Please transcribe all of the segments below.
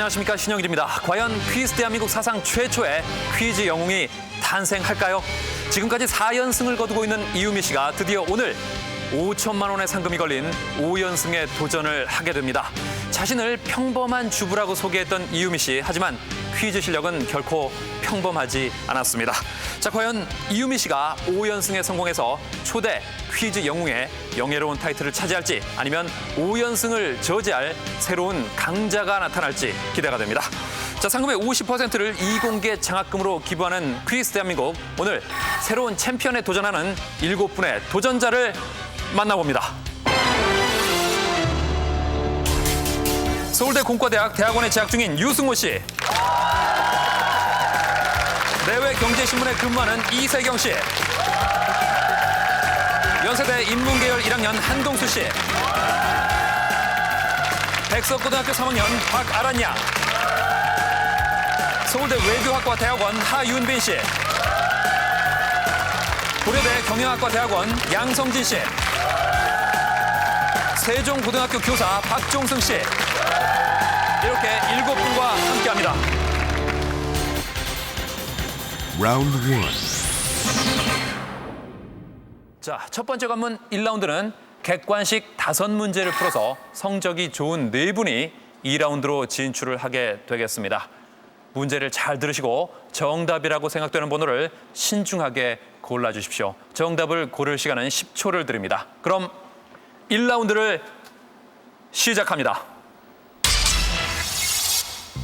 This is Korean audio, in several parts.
안녕하십니까, 신영일입니다. 과연 퀴즈 대한민국 사상 최초의 퀴즈 영웅이 탄생할까요? 지금까지 4연승을 거두고 있는 이유미 씨가 드디어 오늘 5천만 원의 상금이 걸린 5연승에 도전을 하게 됩니다. 자신을 평범한 주부라고 소개했던 이유미 씨. 하지만 퀴즈 실력은 결코 평범하지 않았습니다. 자, 과연 이유미 씨가 5연승에 성공해서 초대 퀴즈 영웅의 영예로운 타이틀을 차지할지, 아니면 5연승을 저지할 새로운 강자가 나타날지 기대가 됩니다. 자, 상금의 50%를 이공개 장학금으로 기부하는 퀴즈 대한민국. 오늘 새로운 챔피언에 도전하는 7분의 도전자를 만나봅니다. 서울대 공과대학 대학원에 재학 중인 유승호 씨. 내외경제신문에 근무하는 이세경 씨. 연세대 인문계열 1학년 한동수 씨. 백석고등학교 3학년 박아란 양. 서울대 외교학과 대학원 하윤빈 씨. 고려대 경영학과 대학원 양성진 씨. 세종고등학교 교사 박종승 씨. 이렇게 7분과 함께합니다. 라운드 1. 자, 첫 번째 관문 1라운드는 객관식 5문제를 풀어서 성적이 좋은 4분이 2라운드로 진출을 하게 되겠습니다. 문제를 잘 들으시고 정답이라고 생각되는 번호를 신중하게 골라주십시오. 정답을 고를 시간은 10초를 드립니다. 그럼 1라운드를 시작합니다.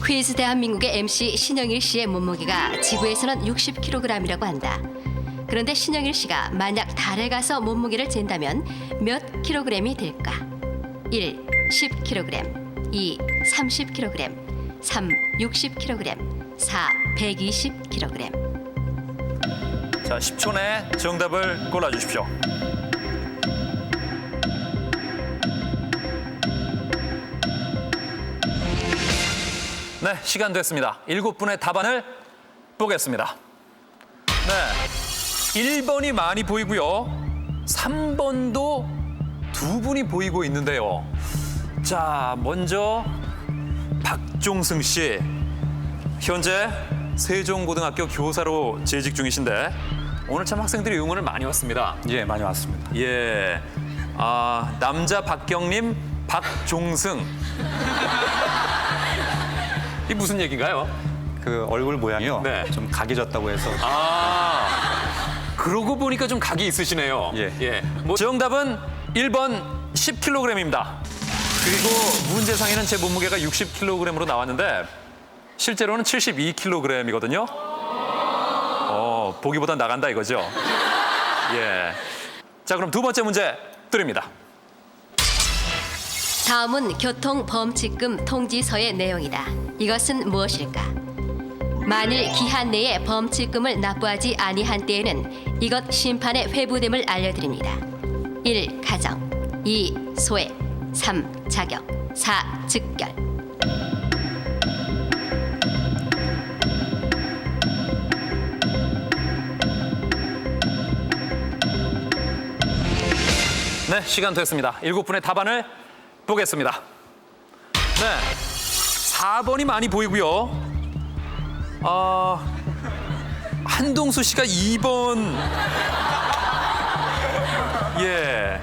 퀴즈 대한민국의 MC 신영일 씨의 몸무게가 지구에서는 60kg이라고 한다. 그런데 신영일 씨가 만약 달에 가서 몸무게를 잰다면 몇 킬로그램이 될까? 1. 10kg, 2. 30kg, 3. 60kg, 4. 120kg. 자, 10초 내 정답을 골라주십시오. 네, 시간 됐습니다. 7분의 답안을 보겠습니다. 네, 1번이 많이 보이고요. 3번도 2분이 보이고 있는데요. 자, 먼저 박종승 씨. 현재 세종고등학교 교사로 재직 중이신데 오늘 참 학생들이 응원을 많이 왔습니다. 예, 많이 왔습니다. 예, 남자 박경림, 박종승. 이 무슨 얘기인가요? 그 얼굴 모양이요. 네. 좀 각이 졌다고 해서. 그러고 보니까 좀 각이 있으시네요. 예. 정답은 1번 10kg입니다. 그리고 문제상에는 제 몸무게가 60kg으로 나왔는데 실제로는 72kg이거든요. 보기보다 나간다 이거죠. 예. 자, 그럼 두 번째 문제 드립니다. 다음은 교통범칙금 통지서의 내용이다. 이것은 무엇일까? 만일 기한 내에 범칙금을 납부하지 아니한 때에는 이것 심판에 회부됨을 알려드립니다. 1. 가정, 2. 소액, 3. 자격, 4. 즉결. 네, 시간 됐습니다. 7분의 답안을 보겠습니다. 네, 4번이 많이 보이고요. 한동수 씨가 2번. 예,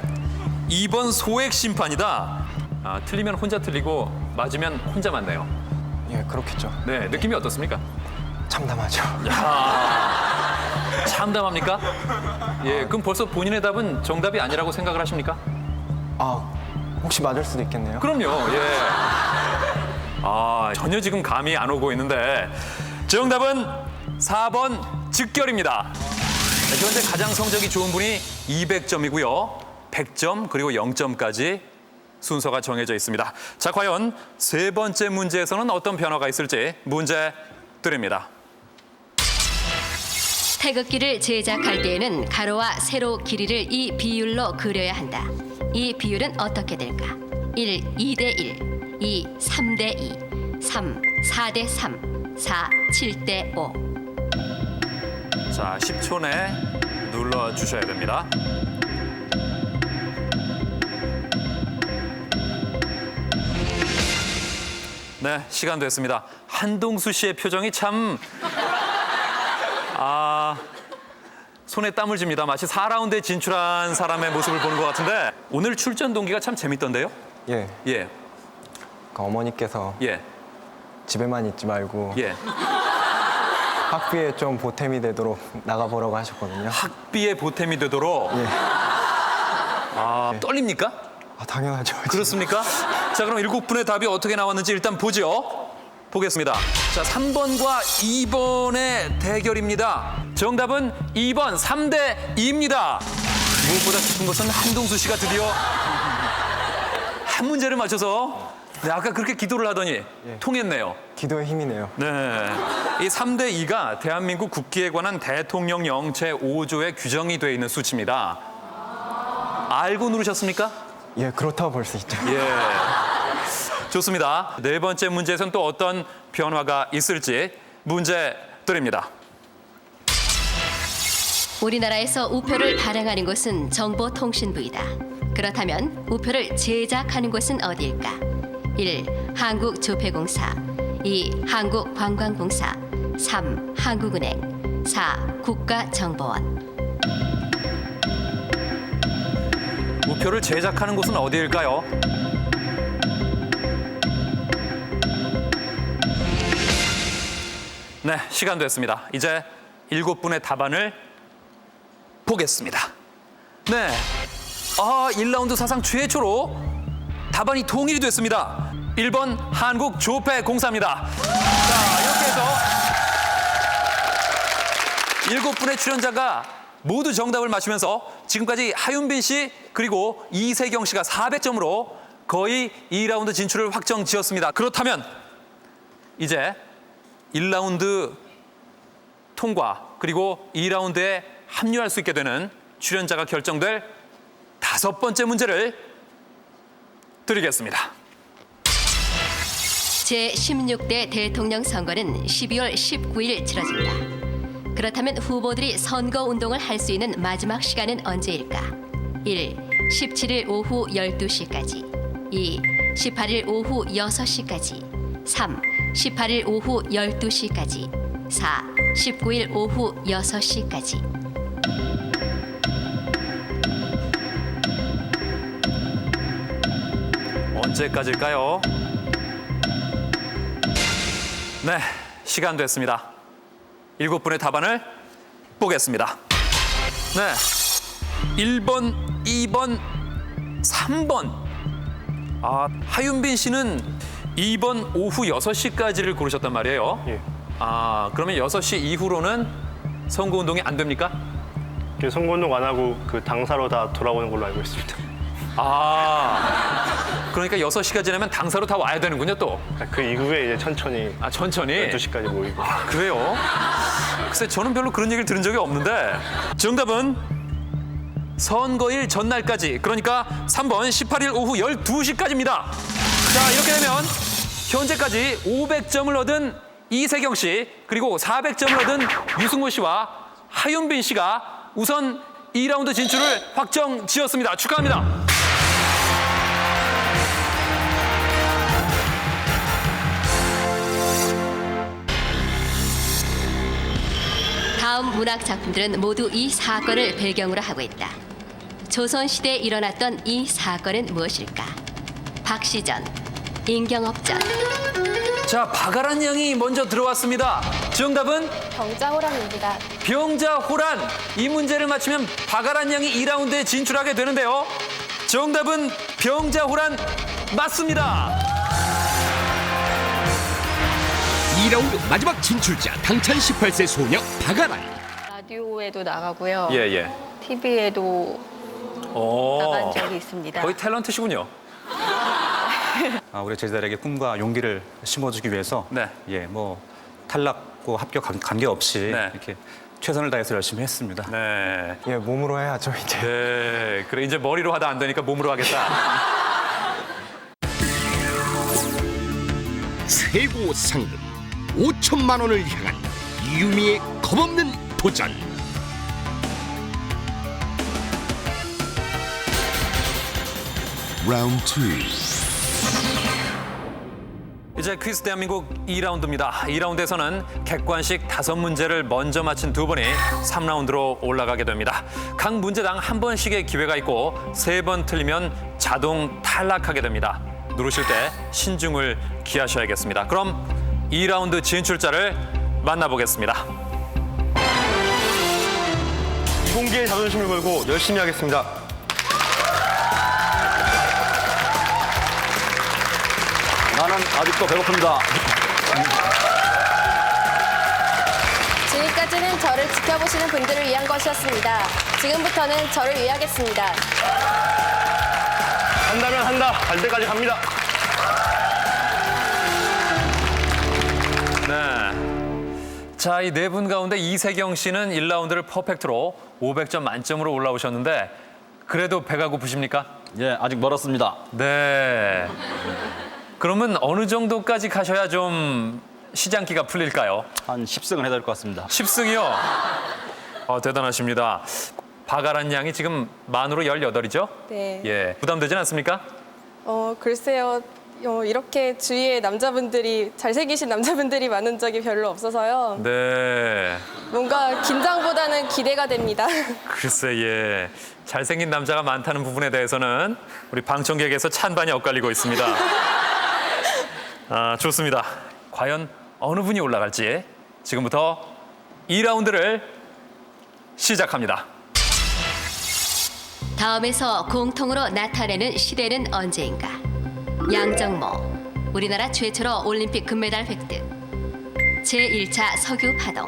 2번 소액 심판이다. 틀리면 혼자 틀리고 맞으면 혼자 맞네요. 예, 그렇겠죠. 네, 느낌이 어떻습니까? 참담하죠. 참담합니까? 예, 그럼 벌써 본인의 답은 정답이 아니라고 생각을 하십니까? 혹시 맞을 수도 있겠네요. 그럼요. 예. 전혀 지금 감이 안 오고 있는데 정답은 4번 즉결입니다. 현재 가장 성적이 좋은 분이 200점이고요. 100점 그리고 0점까지 순서가 정해져 있습니다. 자, 과연 세 번째 문제에서는 어떤 변화가 있을지 문제 드립니다. 태극기를 제작할 때에는 가로와 세로 길이를 이 비율로 그려야 한다. 이 비율은 어떻게 될까? 1. 2대1, 2. 3대2, 3. 4대3, 4. 7대5. 자, 10초 내 눌러주셔야 됩니다. 네, 시간 됐습니다. 한동수 씨의 표정이 참 손에 땀을 줍니다. 마치 4라운드에 진출한 사람의 모습을 보는 것 같은데 오늘 출전 동기가 참 재밌던데요? 예. 예, 그 어머니께서 예, 집에만 있지 말고 예. 학비에 좀 보탬이 되도록 나가보라고 하셨거든요. 학비의 보탬이 되도록 예. 떨립니까? 당연하죠. 그렇습니까? 자, 그럼 7분의 답이 어떻게 나왔는지 일단 보죠. 보겠습니다. 자, 3번과 2번의 대결입니다. 정답은 2번 3대 2입니다. 무엇보다 기쁜 것은 한동수 씨가 드디어 한 문제를 맞춰서 네, 아까 그렇게 기도를 하더니 통했네요. 기도의 힘이네요. 네. 이 3대 2가 대한민국 국기에 관한 대통령령 제5조에 규정이 되어 있는 수치입니다. 알고 누르셨습니까? 예, 그렇다고 볼 수 있죠. 예. 좋습니다. 네 번째 문제에서는 또 어떤 변화가 있을지 문제 드립니다. 우리나라에서 우표를 발행하는 곳은 정보통신부이다. 그렇다면 우표를 제작하는 곳은 어디일까? 1. 한국조폐공사 2. 한국관광공사 3. 한국은행 4. 국가정보원 우표를 제작하는 곳은 어디일까요? 네, 시간 됐습니다. 이제 7분의 답안을 보겠습니다. 네, 1라운드 사상 최초로 답안이 통일이 됐습니다. 1번 한국조폐공사입니다. 자, 이렇게 해서 7분의 출연자가 모두 정답을 맞추면서 지금까지 하윤빈 씨 그리고 이세경 씨가 400점으로 거의 2라운드 진출을 확정 지었습니다. 그렇다면 이제 1라운드 통과 그리고 2라운드에 합류할 수 있게 되는 출연자가 결정될 5번째 문제를 드리겠습니다. 제16대 대통령 선거는 12월 19일 치러진다. 그렇다면 후보들이 선거운동을 할 수 있는 마지막 시간은 언제일까? 1. 17일 오후 12시까지 2. 18일 오후 6시까지 3. 18일 오후 12시까지 4. 19일 오후 6시까지 언제까지일까요? 네, 시간 됐습니다. 7분의 답안을 보겠습니다. 네, 1번, 2번, 3번. 하윤빈 씨는 2번 오후 6시까지를 고르셨단 말이에요. 예. 그러면 6시 이후로는 선거운동이 안 됩니까? 선거운동 안 하고 그 당사로 다 돌아오는 걸로 알고 있습니다. 그러니까 6시가 지나면 당사로 다 와야 되는군요, 또. 그 이후에 이제 천천히 천천히. 12시까지 모이고. 그래요? 글쎄, 저는 별로 그런 얘기를 들은 적이 없는데 정답은 선거일 전날까지, 그러니까 3번 18일 오후 12시까지입니다. 자, 이렇게 되면 현재까지 500점을 얻은 이세경 씨, 그리고 400점을 얻은 유승호 씨와 하윤빈 씨가 우선 2라운드 진출을 확정 지었습니다. 축하합니다. 다음 문학 작품들은 모두 이 사건을 배경으로 하고 있다. 조선시대에 일어났던 이 사건은 무엇일까? 박시전, 임경업전. 자, 박아란 양이 먼저 들어왔습니다. 정답은 병자호란입니다. 병자호란. 이 문제를 맞추면 박아란 양이 2라운드에 진출하게 되는데요. 정답은 병자호란 맞습니다. 2라운드 마지막 진출자 당찬 18세 소녀 박아란. 라디오에도 나가고요. 예. TV에도 나간 적이 있습니다. 거의 탤런트시군요. 우리 제자들에게 꿈과 용기를 심어주기 위해서 네. 뭐 탈락과 합격 관계없이 네. 이렇게 최선을 다해서 열심히 했습니다. 네. 예, 몸으로 해야죠, 이제. 네. 그래, 이제 머리로 하다 안 되니까 몸으로 하겠다. 최고 상금 5천만 원을 향한 이유미의 겁없는 도전. Round 2. 이제 퀴즈 대한민국 2라운드입니다. 2라운드에서는 객관식 5문제를 먼저 맞힌 두 분이 3라운드로 올라가게 됩니다. 각 문제당 한 번씩의 기회가 있고 3번 틀리면 자동 탈락하게 됩니다. 누르실 때 신중을 기하셔야겠습니다. 그럼 2라운드 진출자를 만나보겠습니다. 이공계의 자존심을 걸고 열심히 하겠습니다. 나는 아직도 배고픕니다. 지금까지는 저를 지켜보시는 분들을 위한 것이었습니다. 지금부터는 저를 위해 하겠습니다. 한다면 한다. 갈 때까지 갑니다. 네. 자, 이 네 분 가운데 이세경 씨는 1라운드를 퍼펙트로 500점 만점으로 올라오셨는데 그래도 배가 고프십니까? 예, 아직 멀었습니다. 네. 그러면 어느 정도까지 가셔야 좀 시장기가 풀릴까요? 한 10승은 해야 될 것 같습니다. 10승이요? 대단하십니다. 바가란 양이 지금 만으로 18이죠? 네. 예. 부담되진 않습니까? 글쎄요. 이렇게 주위에 남자분들이 잘생기신 남자분들이 많은 적이 별로 없어서요. 네. 뭔가 긴장보다는 기대가 됩니다. 글쎄, 예. 잘생긴 남자가 많다는 부분에 대해서는 우리 방청객에서 찬반이 엇갈리고 있습니다. 좋습니다. 과연 어느 분이 올라갈지 지금부터 2라운드를 시작합니다. 다음에서 공통으로 나타내는 시대는 언제인가? 양정모, 우리나라 최초로 올림픽 금메달 획득. 제1차 석유 파동.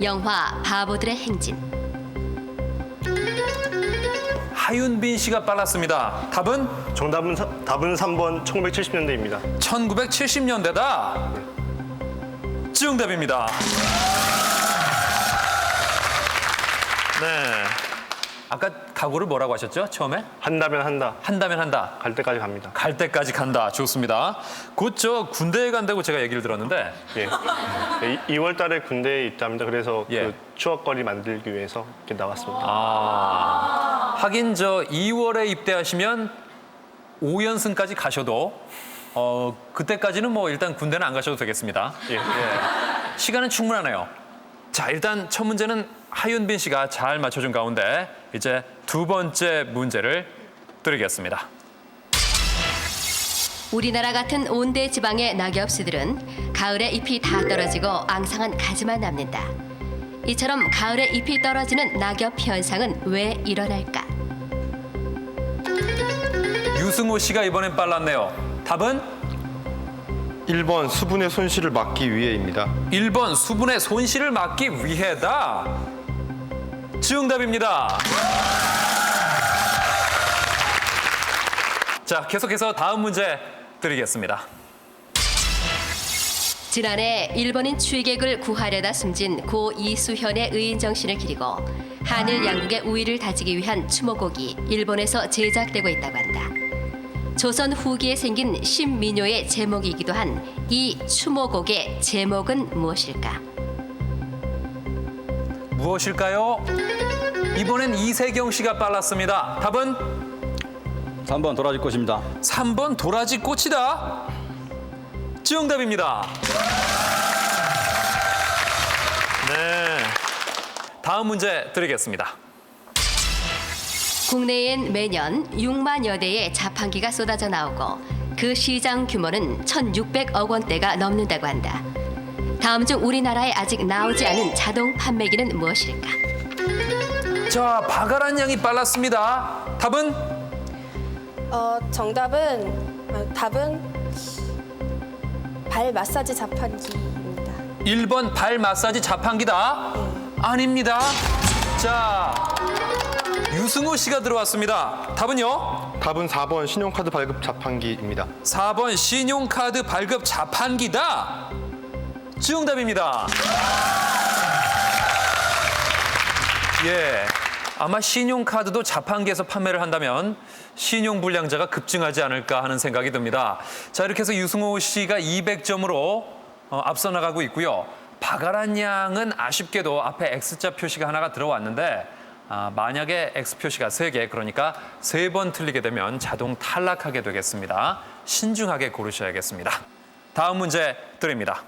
영화 바보들의 행진. 하윤빈 씨가 빨랐습니다. 답은 답은 3번 1970년대입니다. 1970년대다. 정답입니다. 네. 아까 각오를 뭐라고 하셨죠? 처음에? 한다면 한다. 한다면 한다. 갈 때까지 갑니다. 갈 때까지 간다. 좋습니다. 곧 저 군대에 간다고 제가 얘기를 들었는데 예. 2월 달에 군대에 있답니다. 그래서 예. 그 추억거리 만들기 위해서 이렇게 나왔습니다. 하긴 저 2월에 입대하시면 5연승까지 가셔도 그때까지는 뭐 일단 군대는 안 가셔도 되겠습니다. 예. 시간은 충분하네요. 자, 일단 첫 문제는 하윤빈 씨가 잘 맞춰준 가운데 이제 두 번째 문제를 드리겠습니다. 우리나라 같은 온대 지방의 낙엽수들은 가을에 잎이 다 떨어지고 앙상한 가지만 남는다. 이처럼 가을에 잎이 떨어지는 낙엽 현상은 왜 일어날까? 유승호 씨가 이번엔 빨랐네요. 답은 1번 수분의 손실을 막기 위해입니다. 1번 수분의 손실을 막기 위해다. 정답입니다. 자, 계속해서 다음 문제 드리겠습니다. 지난해 일본인 취객을 구하려다 숨진 고 이수현의 의인 정신을 기리고 한일 양국의 우위를 다지기 위한 추모곡이 일본에서 제작되고 있다고 한다. 조선 후기에 생긴 신민요의 제목이기도 한 이 추모곡의 제목은 무엇일까? 무엇일까요? 이번엔 이세경 씨가 빨랐습니다. 답은 3번 도라지 꽃입니다. 3번 도라지 꽃이다. 정답입니다. 네. 다음 문제 드리겠습니다. 국내엔 매년 6만여 대의 자판기가 쏟아져 나오고 그 시장 규모는 1,600억 원대가 넘는다고 한다. 다음 중 우리나라에 아직 나오지 않은 자동 판매기는 무엇일까? 자, 바가란 양이 빨랐습니다. 답은 답은 발 마사지 자판기입니다. 1번 발 마사지 자판기다. 아닙니다. 자, 유승호 씨가 들어왔습니다. 답은요? 답은 4번 신용카드 발급 자판기입니다. 4번 신용카드 발급 자판기다. 정답입니다. 예, 아마 신용카드도 자판기에서 판매를 한다면 신용불량자가 급증하지 않을까 하는 생각이 듭니다. 자, 이렇게 해서 유승호 씨가 200점으로 앞서 나가고 있고요. 바가란 양은 아쉽게도 앞에 X자 표시가 하나가 들어왔는데 만약에 X 표시가 3개, 그러니까 3번 틀리게 되면 자동 탈락하게 되겠습니다. 신중하게 고르셔야겠습니다. 다음 문제 드립니다.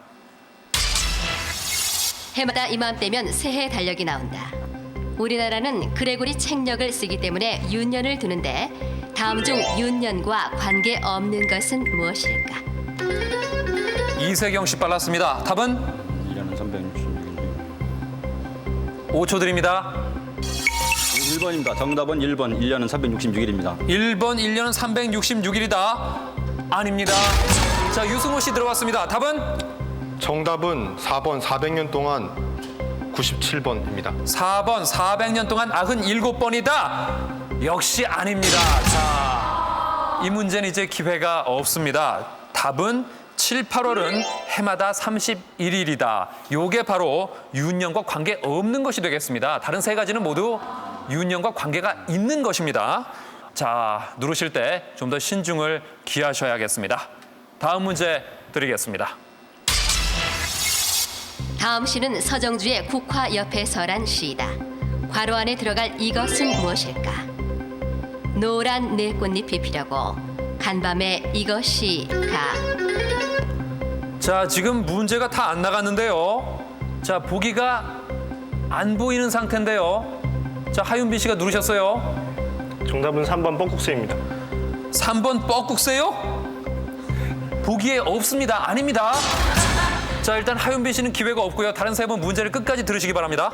해마다 이맘때면 새해 달력이 나온다. 우리나라는 그레고리 책력을 쓰기 때문에 윤년을 두는데 다음 중 윤년과 관계없는 것은 무엇일까? 이세경 씨 빨랐습니다. 답은 1년은 366일. 5초 드립니다. 1번입니다. 정답은 1번. 1년은 366일입니다. 1번 1년은 366일이다. 아닙니다. 자, 유승호 씨 들어왔습니다. 답은 정답은 4번 400년 동안 97번입니다. 4번 400년 동안 97번이다. 역시 아닙니다. 자, 이 문제는 이제 기회가 없습니다. 답은 7, 8월은 해마다 31일이다. 요게 바로 윤년과 관계 없는 것이 되겠습니다. 다른 세 가지는 모두 윤년과 관계가 있는 것입니다. 자, 누르실 때 좀 더 신중을 기하셔야겠습니다. 다음 문제 드리겠습니다. 다음 시는 서정주의 국화 옆에 서란 시이다. 괄호 안에 들어갈 이것은 무엇일까? 노란 내 꽃잎이 피려고 간밤에 이것이 가. 자, 지금 문제가 다 안 나갔는데요. 자, 보기가 안 보이는 상태인데요. 자, 하윤빈 씨가 누르셨어요. 정답은 3번 뻐국새입니다. 3번 뻐국새요? 보기에 없습니다. 아닙니다. 자, 일단 하윤빈 씨는 기회가 없고요. 다른 세 분 문제를 끝까지 들으시기 바랍니다.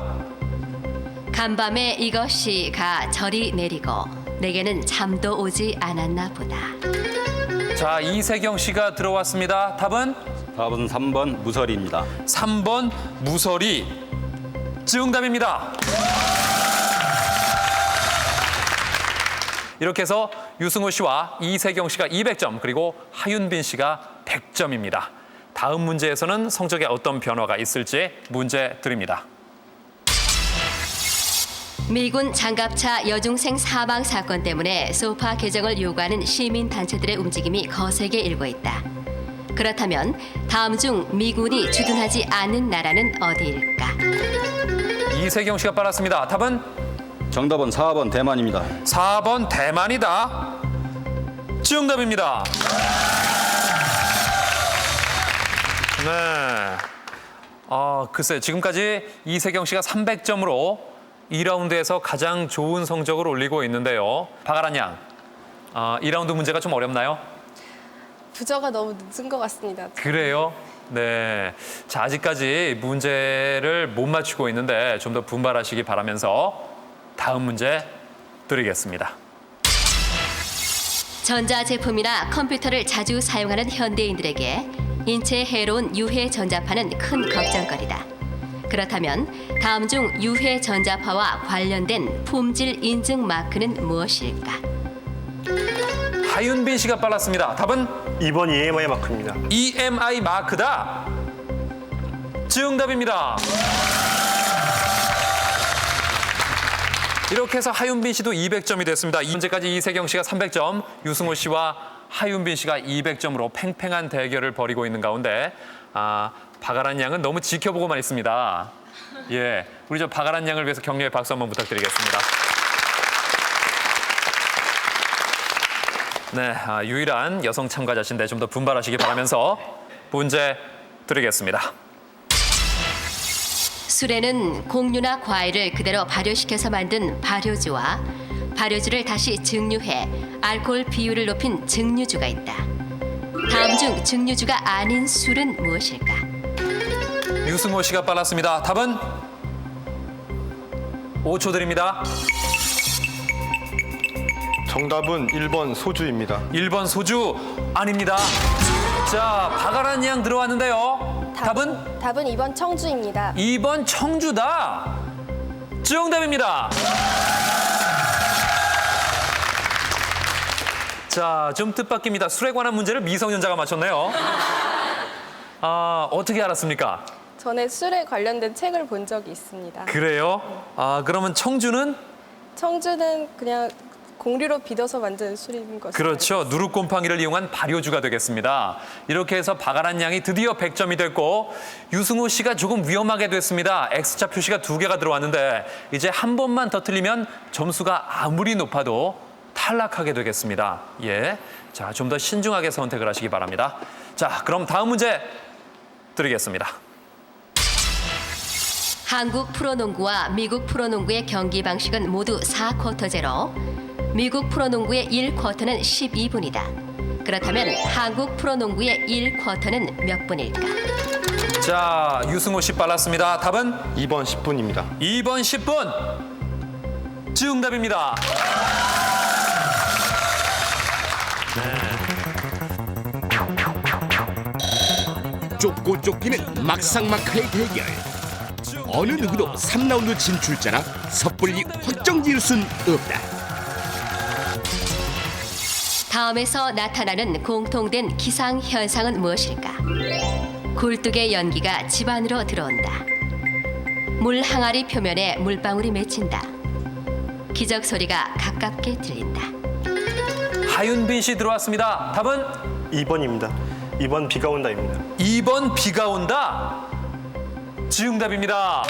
간밤에 이것이 가 절이 내리고 내게는 잠도 오지 않았나 보다. 자, 이세경 씨가 들어왔습니다. 답은 답은 3번 무설이입니다. 3번 무설이. 정답입니다. 이렇게 해서 유승호 씨와 이세경 씨가 200점, 그리고 하윤빈 씨가 100점입니다. 다음 문제에서는 성적에 어떤 변화가 있을지 문제 드립니다. 미군 장갑차 여중생 사망 사건 때문에 소파 개정을 요구하는 시민단체들의 움직임이 거세게 일고 있다. 그렇다면 다음 중 미군이 주둔하지 않은 나라는 어디일까? 이세경 씨가 빨랐습니다. 답은 정답은 4번 대만입니다. 4번 대만이다. 정답입니다. 네. 글쎄, 지금까지 이세경 씨가 300점으로 2라운드에서 가장 좋은 성적을 올리고 있는데요. 박아란 양, 2라운드 문제가 좀 어렵나요? 부저가 너무 늦은 것 같습니다. 그래요? 네. 자, 아직까지 문제를 못 맞추고 있는데 좀 더 분발하시기 바라면서 다음 문제 드리겠습니다. 전자제품이나 컴퓨터를 자주 사용하는 현대인들에게 인체에 해로운 유해 전자파는 큰 걱정거리다. 그렇다면 다음 중 유해 전자파와 관련된 품질 인증 마크는 무엇일까? 하윤빈 씨가 빨랐습니다. 답은 2번 EMI 마크입니다. EMI 마크다. 정답입니다. 이렇게 해서 하윤빈 씨도 200점이 됐습니다. 현재까지 이세경 씨가 300점, 유승호 씨와 하윤빈 씨가 200점으로 팽팽한 대결을 벌이고 있는 가운데 박아란 양은 너무 지켜보고만 있습니다. 예, 우리 저 박아란 양을 위해서 격려의 박수 한번 부탁드리겠습니다. 네, 유일한 여성 참가자신데 좀 더 분발하시기 바라면서 문제 드리겠습니다. 술에는 곡류나 과일을 그대로 발효시켜서 만든 발효주와 발효주를 다시 증류해 알코올 비율을 높인 증류주가 있다. 다음 중 증류주가 아닌 술은 무엇일까? 유승호 씨가 빨랐습니다. 답은 5초 드립니다. 정답은 1번 소주입니다. 1번 소주 아닙니다. 자, 박아란 양 들어왔는데요. 답은? 답은 2번 청주입니다. 2번 청주다. 정답입니다. 자, 좀 뜻밖입니다. 술에 관한 문제를 미성년자가 맞췄네요. 어떻게 알았습니까? 전에 술에 관련된 책을 본 적이 있습니다. 그래요? 그러면 청주는? 청주는 그냥 공류로 빚어서 만든 술인 것이죠. 그렇죠. 누룩곰팡이를 이용한 발효주가 되겠습니다. 이렇게 해서 박아란 양이 드디어 100점이 됐고 유승호 씨가 조금 위험하게 됐습니다. X자 표시가 2개가 들어왔는데 이제 한 번만 더 틀리면 점수가 아무리 높아도 탈락하게 되겠습니다. 예. 자, 좀 더 신중하게 선택을 하시기 바랍니다. 자, 그럼 다음 문제 드리겠습니다. 한국 프로농구와 미국 프로농구의 경기 방식은 모두 4쿼터제로 미국 프로농구의 1쿼터는 12분이다. 그렇다면 한국 프로농구의 1쿼터는 몇 분일까? 자, 유승호 씨 빨랐습니다. 답은 2번 10분입니다. 2번 10분. 정답입니다. 좁고 좁히는 막상막하의 대결. 어느 누구도 3라운드 진출자라 섣불리 확정 지을 순 없다. 다음에서 나타나는 공통된 기상 현상은 무엇일까? 굴뚝의 연기가 집 안으로 들어온다. 물 항아리 표면에 물방울이 맺힌다. 기적 소리가 가깝게 들린다. 하윤빈 씨 들어왔습니다. 답은 2번입니다. 2번 비가 온다입니다. 2번 비가 온다. 정답입니다.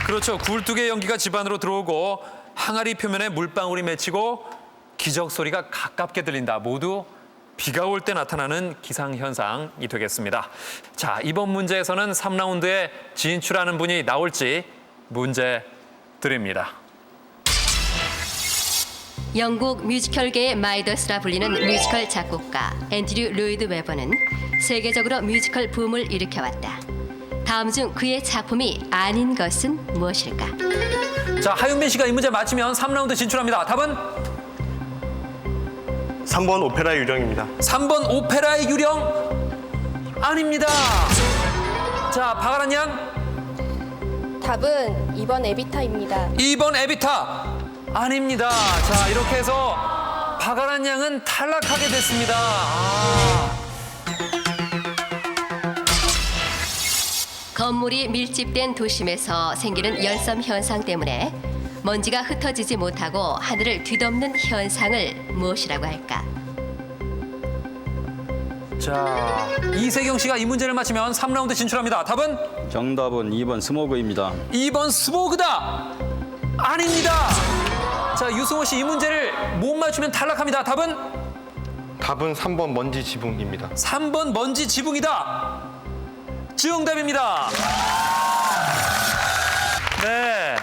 그렇죠. 굴뚝의 연기가 집 안으로 들어오고 항아리 표면에 물방울이 맺히고 기적 소리가 가깝게 들린다. 모두 비가 올 때 나타나는 기상현상이 되겠습니다. 자, 이번 문제에서는 3라운드에 진출하는 분이 나올지 문제 드립니다. 영국 뮤지컬계의 마이더스라 불리는 뮤지컬 작곡가 앤드류 로이드 웨버는 세계적으로 뮤지컬 붐을 일으켜왔다. 다음 중 그의 작품이 아닌 것은 무엇일까? 자, 하윤빈 씨가 이 문제 맞히면 3라운드 진출합니다. 답은 3번 오페라의 유령입니다. 3번 오페라의 유령 아닙니다. 자, 박아란 양 답은 2번 에비타입니다. 2번 에비타 아닙니다. 자, 이렇게 해서 박아란 양은 탈락하게 됐습니다. 건물이 밀집된 도심에서 생기는 열섬 현상 때문에 먼지가 흩어지지 못하고 하늘을 뒤덮는 현상을 무엇이라고 할까? 자, 이세경 씨가 이 문제를 맞히면 3라운드 진출합니다. 답은 정답은 2번 스모그입니다. 2번 스모그다 아닙니다. 자, 유승호 씨 이 문제를 못 맞추면 탈락합니다. 답은 답은 3번 먼지 지붕입니다. 3번 먼지 지붕이다. 정답입니다. 네.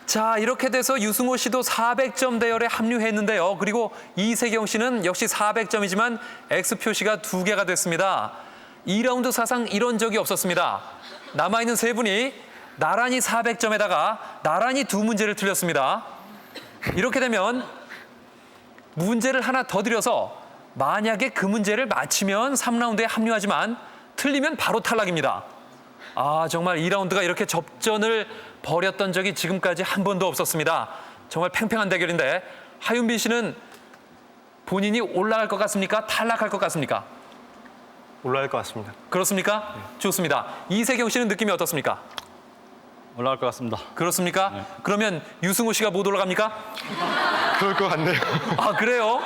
자, 이렇게 돼서 유승호 씨도 400점 대열에 합류했는데요. 그리고 이세경 씨는 역시 400점이지만 X 표시가 2개가 됐습니다. 2라운드 사상 이런 적이 없었습니다. 남아있는 세 분이 나란히 400점에다가 나란히 2문제를 틀렸습니다. 이렇게 되면 문제를 하나 더 드려서 만약에 그 문제를 맞히면 3라운드에 합류하지만 틀리면 바로 탈락입니다. 아, 정말 2라운드가 이렇게 접전을 벌였던 적이 지금까지 한 번도 없었습니다. 정말 팽팽한 대결인데 하윤빈 씨는 본인이 올라갈 것 같습니까? 탈락할 것 같습니까? 올라갈 것 같습니다. 그렇습니까? 네. 좋습니다. 이세경 씨는 느낌이 어떻습니까? 올라갈 것 같습니다. 그렇습니까? 네. 그러면 유승호 씨가 못 올라갑니까? 그럴 것 같네요. 아, 그래요?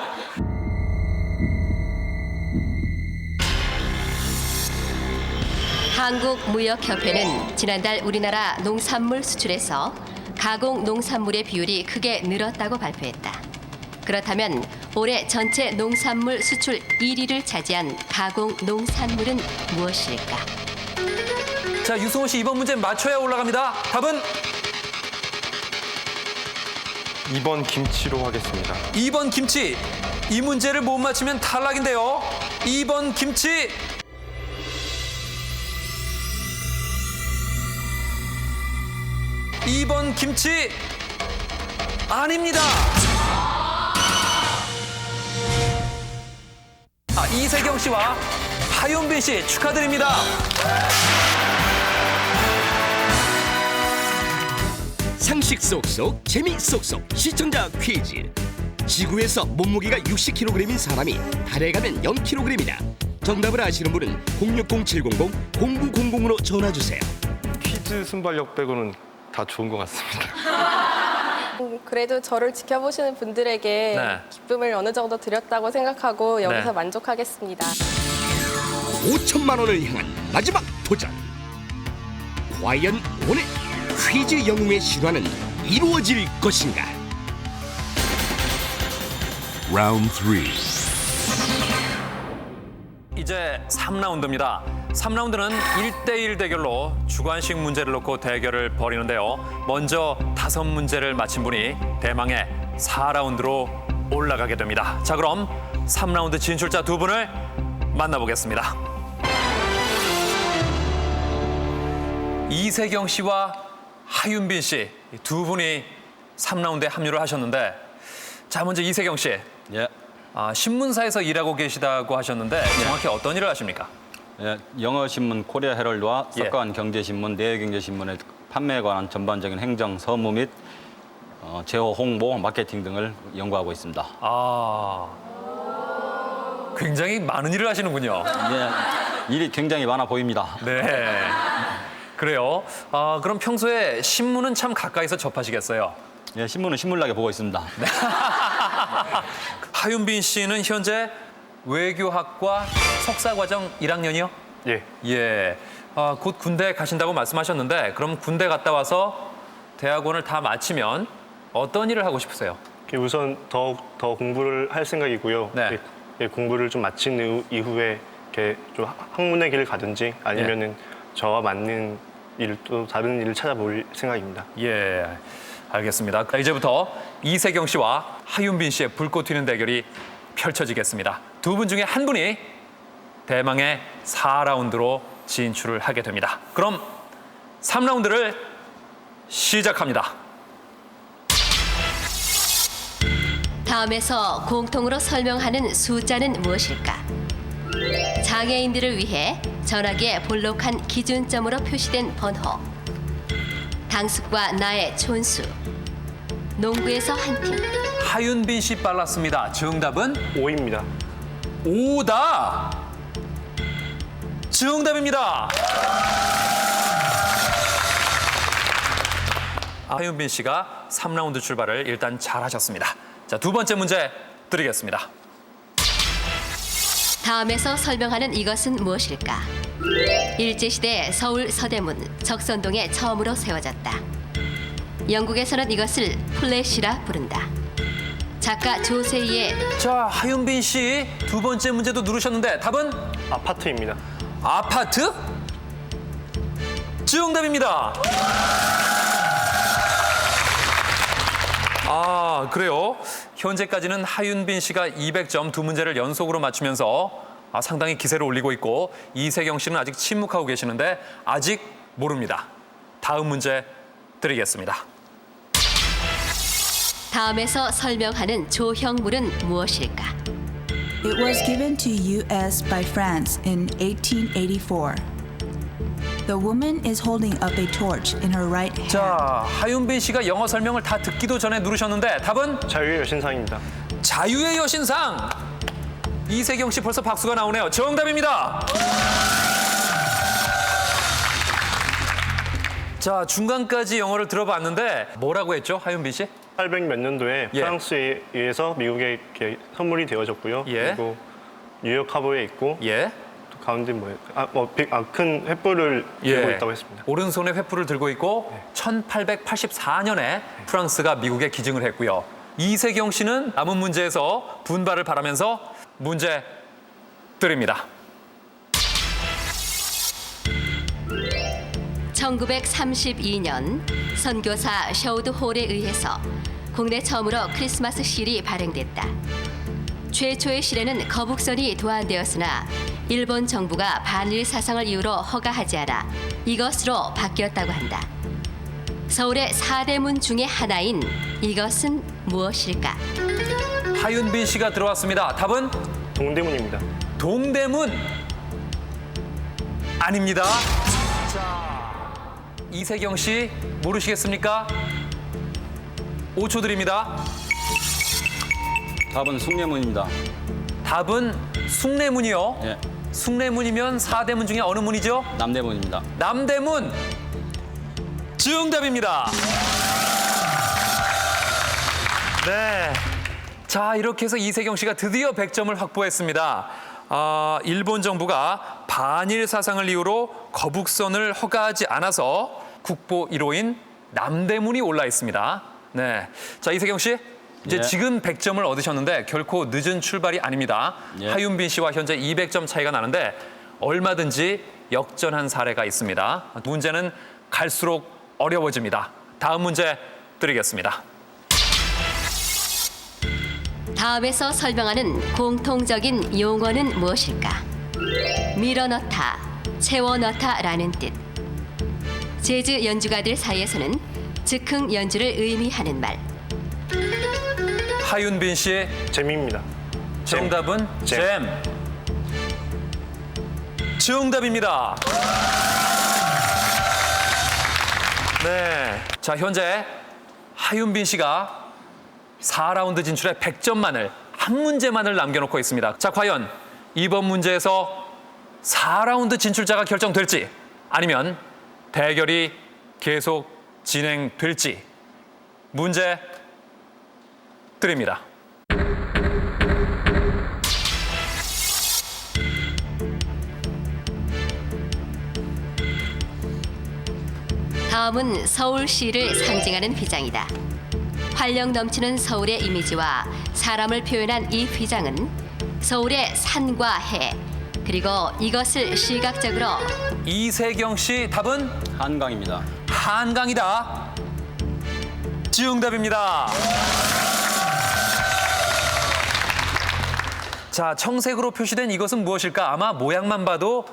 한국무역협회는 지난달 우리나라 농산물 수출에서 가공 농산물의 비율이 크게 늘었다고 발표했다. 그렇다면 올해 전체 농산물 수출 1위를 차지한 가공 농산물은 무엇일까? 자, 유승호 씨 이번 문제 맞춰야 올라갑니다. 답은 2번 김치로 하겠습니다. 2번 김치. 이 문제를 못 맞히면 탈락인데요. 2번 김치. (2번) 김치 아닙니다. 이세경 씨와 하윤빈 씨 축하드립니다. 상식 쏙쏙, 재미 쏙쏙, 시청자 퀴즈. 지구에서 몸무게가 60kg인 사람이 달에 가면 0kg이다. 정답을 아시는 분은 060-700-0900으로 전화주세요. 퀴즈 순발력 빼고는 다 좋은 것 같습니다. 그래도 저를 지켜보시는 분들에게 네. 기쁨을 어느 정도 드렸다고 생각하고 여기서 네. 만족하겠습니다. 5천만 원을 향한 마지막 도전. 과연 오늘 퀴즈 영웅의 실화는 이루어질 것인가? Round 3. 이제 3라운드입니다. 3라운드는 1대1 대결로 주관식 문제를 놓고 대결을 벌이는데요. 먼저 5문제를 맞힌 분이 대망의 4라운드로 올라가게 됩니다. 자, 그럼 3라운드 진출자 2분을 만나보겠습니다. 이세경 씨와 하윤빈 씨 두 분이 3라운드에 합류를 하셨는데, 자, 먼저 이세경 씨. 예. 신문사에서 일하고 계시다고 하셨는데 정확히 어떤 일을 하십니까? 예, 영어신문 코리아 헤럴드와 예. 석가한 경제신문, 내외경제신문의 판매에 관한 전반적인 행정, 서무 및 제호, 홍보, 마케팅 등을 연구하고 있습니다. 굉장히 많은 일을 하시는군요. 예, 일이 굉장히 많아 보입니다. 네. 그래요. 그럼 평소에 신문은 참 가까이서 접하시겠어요? 예, 신문은 신물나게 보고 있습니다. 하윤빈 씨는 현재 외교학과 석사과정 1학년이요? 예. 예. 곧 군대 가신다고 말씀하셨는데, 그럼 군대 갔다 와서 대학원을 다 마치면 어떤 일을 하고 싶으세요? 우선 더 공부를 할 생각이고요. 네. 예, 공부를 좀 마친 이후에 이렇게 좀 학문의 길을 가든지 아니면은 저와 맞는 일, 또 다른 일을 찾아볼 생각입니다. 예, 알겠습니다. 이제부터 이세경 씨와 하윤빈 씨의 불꽃 튀는 대결이 펼쳐지겠습니다. 두 분 중에 한 분이 대망의 4라운드로 진출을 하게 됩니다. 그럼 3라운드를 시작합니다. 다음에서 공통으로 설명하는 숫자는 무엇일까? 장애인들을 위해 전화기에 볼록한 기준점으로 표시된 번호. 당숙과 나의 촌수. 농구에서 한 팀. 하윤빈 씨 빨랐습니다. 정답은 5입니다. 5다. 정답입니다. 하윤빈 씨가 3라운드 출발을 일단 잘하셨습니다. 자, 두 번째 문제 드리겠습니다. 다음에서 설명하는 이것은 무엇일까? 일제시대 서울 서대문 적선동에 처음으로 세워졌다. 영국에서는 이것을 플래시라 부른다. 작가 조세희의 자, 하윤빈 씨 두 번째 문제도 누르셨는데 답은 아파트입니다. 아파트? 정답입니다. 그래요. 현재까지는 하윤빈 씨가 200점 두 문제를 연속으로 맞추면서 상당히 기세를 올리고 있고, 이세경 씨는 아직 침묵하고 계시는데 아직 모릅니다. 다음 문제 드리겠습니다. 다음에서 설명하는 조형물은 무엇일까? It was given to U.S. by France in 1884. The woman is holding up a torch in her right hand. 자, 하윤빈 씨가 영어 설명을 다 듣기도 전에 누르셨는데 답은 자유의 여신상입니다. 자유의 여신상. 이세경 씨 벌써 박수가 나오네요. 정답입니다. 자, 중간까지 영어를 들어봤는데 뭐라고 했죠, 하윤빈 씨? 800 몇 년도에 예. 프랑스에 의해서 미국에 이렇게 선물이 되어졌고요. 예. 그리고 뉴욕 하버에 있고 예. 또 가운데 뭐예요? 큰 횃불을 들고 있다고 했습니다. 오른손에 횃불을 들고 있고 1884년에 프랑스가 미국에 기증을 했고요. 이세경 씨는 남은 문제에서 분발을 바라면서 문제 드립니다. 1932년 선교사 셔우드 홀에 의해서 국내 처음으로 크리스마스 실이 발행됐다. 최초의 실에는 거북선이 도안되었으나 일본 정부가 반일 사상을 이유로 허가하지 않아 이것으로 바뀌었다고 한다. 서울의 4대문 중에 하나인 이것은 무엇일까? 하윤빈 씨가 들어왔습니다. 답은 동대문입니다. 동대문 아닙니다. 자, 이세경 씨 모르시겠습니까? 5초 드립니다. 답은 숭례문입니다. 답은 숭례문이요. 예, 숭례문이면 4대문 중에 어느 문이죠? 남대문입니다. 남대문. 정답입니다. 네. 자, 이렇게 해서 이세경 씨가 드디어 100점을 확보했습니다. 일본 정부가 반일 사상을 이유로 거북선을 허가하지 않아서 국보 1호인 남대문이 올라 있습니다. 네. 자, 이세경 씨. 이제 예. 지금 100점을 얻으셨는데 결코 늦은 출발이 아닙니다. 예. 하윤빈 씨와 현재 200점 차이가 나는데 얼마든지 역전한 사례가 있습니다. 문제는 갈수록 어려워집니다. 다음 문제 드리겠습니다. 다음에서 설명하는 공통적인 용어는 무엇일까? 밀어넣다, 채워넣다라는 뜻. 재즈 연주가들 사이에서는 즉흥 연주를 의미하는 말. 하윤빈 씨 재미입니다. 정답은 잼. 정답입니다. 네. 자, 현재 하윤빈 씨가 4라운드 진출에 100점만을 한 문제만을 남겨놓고 있습니다. 자, 과연 이번 문제에서 4라운드 진출자가 결정될지 아니면 대결이 계속 진행될지 문제 드립니다. 다음은 서울시를 상징하는 휘장이다. 활력 넘치는 서울의 이미지와 사람을 표현한 이 휘장은 서울의 산과 해, 그리고 이것을 시각적으로 이세경 씨 답은 한강입니다. 한강이다. 정답입니다. 자, 청색으로 표시된 이것은 무엇일까? 아마 모양만 봐도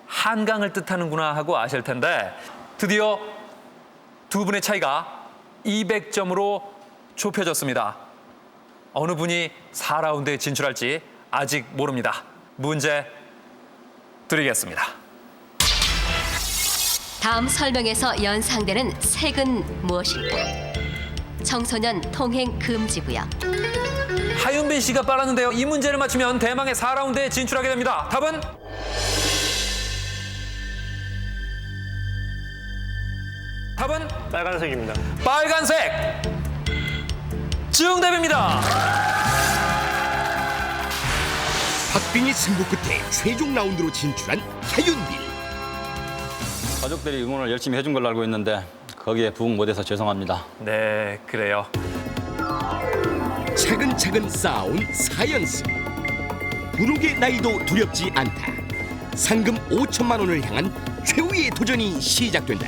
한강을 뜻하는구나 하고 아실 텐데 드디어 두 분의 차이가 200점으로 좁혀졌습니다. 어느 분이 4라운드에 진출할지 아직 모릅니다. 문제 드리겠습니다. 다음 설명에서 연상되는 색은 무엇일까? 청소년 통행 금지구역. 하윤빈 씨가 빨랐는데요. 이 문제를 맞추면 대망의 4라운드에 진출하게 됩니다. 답은? 답은? 빨간색입니다. 빨간색! 정답입니다. 박빙의 승부 끝에 최종 라운드로 진출한 하윤빈. 가족들이 응원을 열심히 해준 걸로 알고 있는데 거기에 부응 못해서 죄송합니다. 네, 그래요. 차근차근 쌓아온 4연승. 부록의 나이도 두렵지 않다. 상금 5천만 원을 향한 최후의 도전이 시작된다.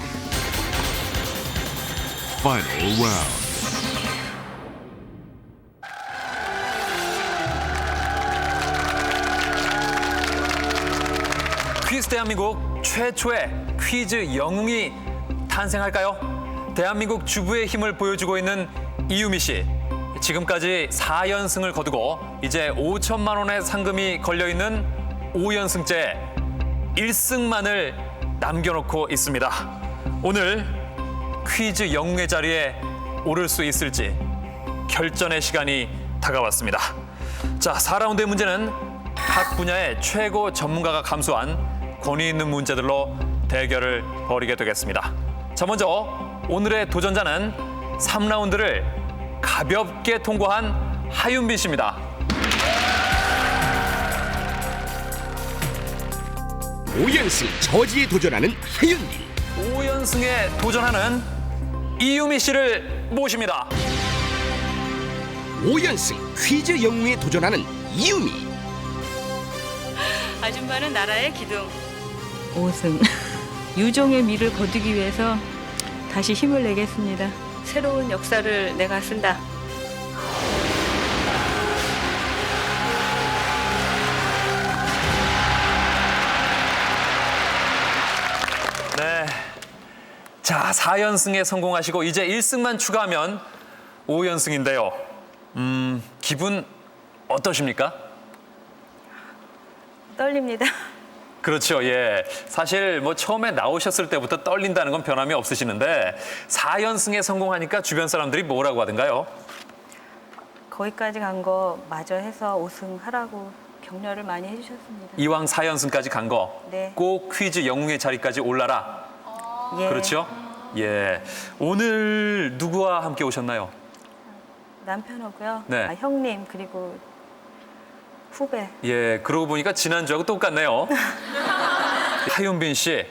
Final round. 퀴즈 대한민국 최초의 퀴즈 영웅이 탄생할까요? 대한민국 주부의 힘을 보여주고 있는 이유미 씨. 지금까지 4연승을 거두고 이제 5천만 원의 상금이 걸려있는 5연승째 1승만을 남겨놓고 있습니다. 오늘 퀴즈 영웅의 자리에 오를 수 있을지 결전의 시간이 다가왔습니다. 자, 4라운드의 문제는 각 분야의 최고 전문가가 감수한 권위 있는 문제들로 대결을 벌이게 되겠습니다. 자, 먼저 오늘의 도전자는 3라운드를 가볍게 통과한 하윤빈 씨입니다. (5연승) 저지에 도전하는 하윤빈. 5연승에 도전하는 이유미 씨를 모십니다. 5연승 퀴즈 영웅에 도전하는 이유미. 아줌마는 나라의 기둥. 5승. 유종의 미를 거두기 위해서 다시 힘을 내겠습니다. 새로운 역사를 내가 쓴다. 네. 자, 4연승에 성공하시고 이제 1승만 추가하면 5연승인데요. 기분 어떠십니까? 떨립니다. 그렇죠. 예. 사실 뭐 처음에 나오셨을 때부터 떨린다는 건 변함이 없으시는데 4연승에 성공하니까 주변 사람들이 뭐라고 하던가요? 거기까지 간 거 마저 해서 5승 하라고 격려를 많이 해주셨습니다. 이왕 4연승까지 간 거 꼭 네. 퀴즈 영웅의 자리까지 올라라. 예. 그렇죠? 예. 오늘 누구와 함께 오셨나요? 남편하고요. 네. 아, 형님 그리고 후배. 예, 그러고 보니까 지난주하고 똑같네요. 하윤빈 씨,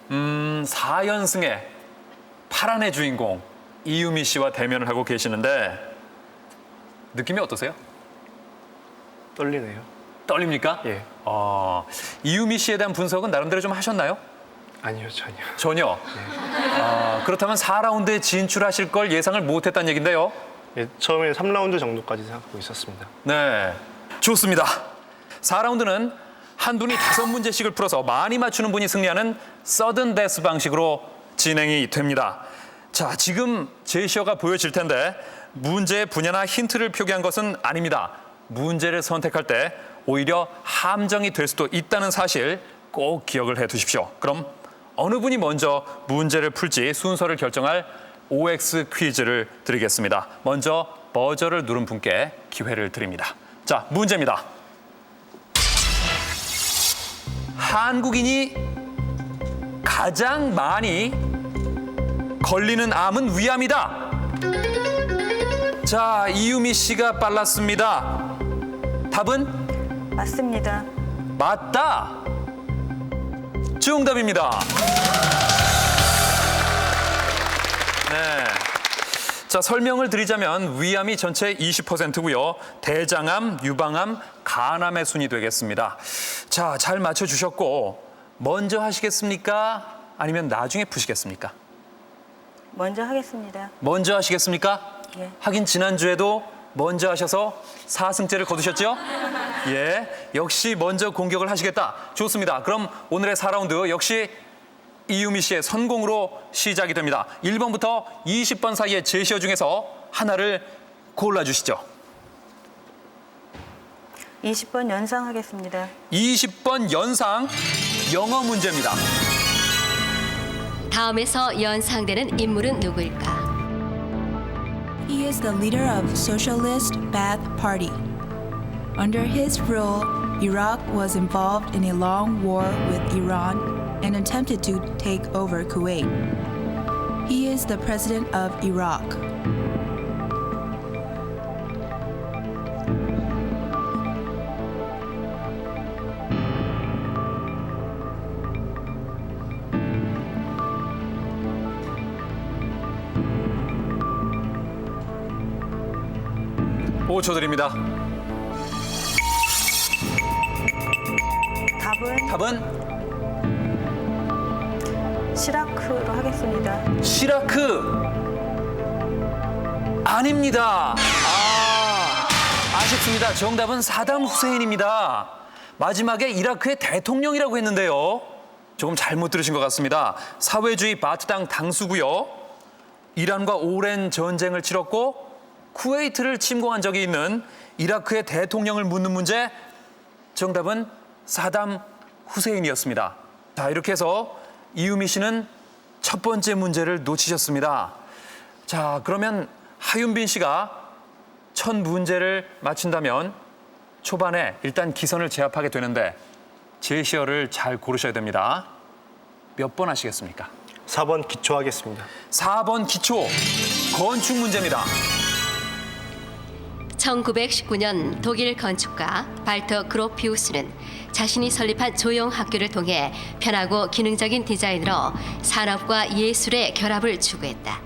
4연승에 파란의 주인공 이유미 씨와 대면을 하고 계시는데 느낌이 어떠세요? 떨리네요. 떨립니까? 예. 이유미 씨에 대한 분석은 나름대로 좀 하셨나요? 아니요, 전혀. 전혀? 그렇다면 4라운드에 진출하실 걸 예상을 못했다는 얘긴데요. 예, 처음에 3라운드 정도까지 생각하고 있었습니다. 네, 좋습니다. 4라운드는 한 분이 5문제씩을 풀어서 많이 맞추는 분이 승리하는 서든 데스 방식으로 진행이 됩니다. 자, 지금 제시어가 보여질 텐데 문제의 분야나 힌트를 표기한 것은 아닙니다. 문제를 선택할 때 오히려 함정이 될 수도 있다는 사실 꼭 기억을 해 두십시오. 그럼 어느 분이 먼저 문제를 풀지 순서를 결정할 OX 퀴즈를 드리겠습니다. 먼저 버저를 누른 분께 기회를 드립니다. 자, 문제입니다. 한국인이 가장 많이 걸리는 암은 위암이다. 자, 이유미 씨가 빨랐습니다. 답은? 맞습니다. 맞다. 정답입니다. 네. 자, 설명을 드리자면 위암이 전체 20%고요. 대장암, 유방암, 간암의 순이 되겠습니다. 자, 잘 맞춰주셨고 먼저 하시겠습니까? 아니면 나중에 푸시겠습니까? 먼저 하겠습니다. 먼저 하시겠습니까? 예. 하긴 지난주에도 먼저 하셔서 4승째를 거두셨죠? 예, 역시 먼저 공격을 하시겠다. 좋습니다. 그럼 오늘의 4라운드 역시 이유미 씨의 선공으로 시작이 됩니다. 1번부터 20번 사이의 제시어 중에서 하나를 골라주시죠. 20번 연상 하겠습니다. 20번 연상, 영어 문제입니다. 다음에서 연상되는 인물은 누구일까? He is the leader of Socialist Ba'ath Party. Under his rule, Iraq was involved in a long war with Iran and attempted to take over Kuwait. He is the president of Iraq. 오 초 드립니다. 답은? 시라크로 하겠습니다. 시라크 아닙니다. 아쉽습니다. 정답은 사담 후세인입니다. 마지막에 이라크의 대통령이라고 했는데요. 조금 잘못 들으신 것 같습니다. 사회주의 바트당 당수고요. 이란과 오랜 전쟁을 치렀고 쿠웨이트를 침공한 적이 있는 이라크의 대통령을 묻는 문제, 정답은 사담 후세인이었습니다. 자, 이렇게 해서 이유미 씨는 첫 번째 문제를 놓치셨습니다. 자, 그러면 하윤빈 씨가 첫 문제를 맞춘다면 초반에 일단 기선을 제압하게 되는데 제시어를 잘 고르셔야 됩니다. 몇 번 하시겠습니까? 4번 기초 하겠습니다. 4번 기초, 건축 문제입니다. 1919년 독일 건축가 발터 그로피우스는 자신이 설립한 조형 학교를 통해 편하고 기능적인 디자인으로 산업과 예술의 결합을 추구했다.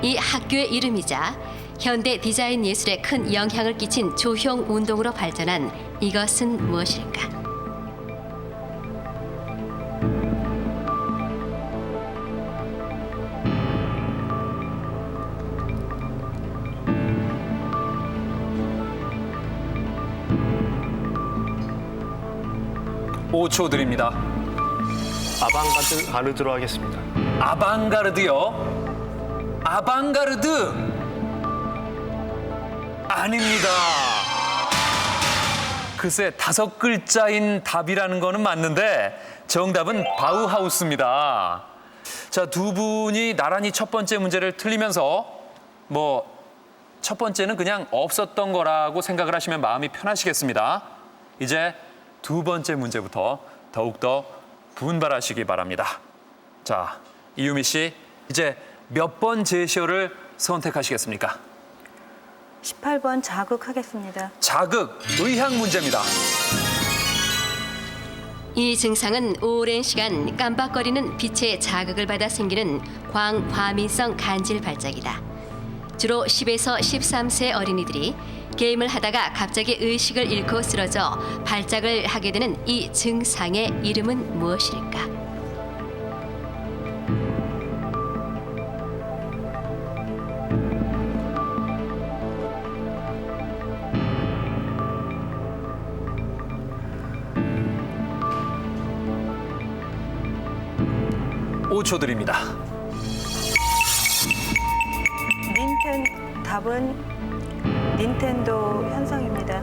이 학교의 이름이자 현대 디자인 예술에 큰 영향을 끼친 조형 운동으로 발전한 이것은 무엇일까? 오 초 드립니다. 아방가르드로 하겠습니다. 아방가르드요? 아방가르드 아닙니다. 글쎄 5글자인 답이라는 거는 맞는데 정답은 바우하우스입니다. 자, 두 분이 나란히 첫 번째 문제를 틀리면서 첫 번째는 그냥 없었던 거라고 생각을 하시면 마음이 편하시겠습니다. 이제 두 번째 문제부터 더욱더 분발하시기 바랍니다. 자, 이유미 씨, 이제 몇 번 제시어를 선택하시겠습니까? 18번 자극 하겠습니다. 자극, 의학 문제입니다. 이 증상은 오랜 시간 깜빡거리는 빛의 자극을 받아 생기는 광과민성 간질 발작이다. 주로 10에서 13세 어린이들이 게임을 하다가 갑자기 의식을 잃고 쓰러져 발작을 하게 되는 이 증상의 이름은 무엇일까? 오 초 드립니다. 답은 닌텐도 현상입니다.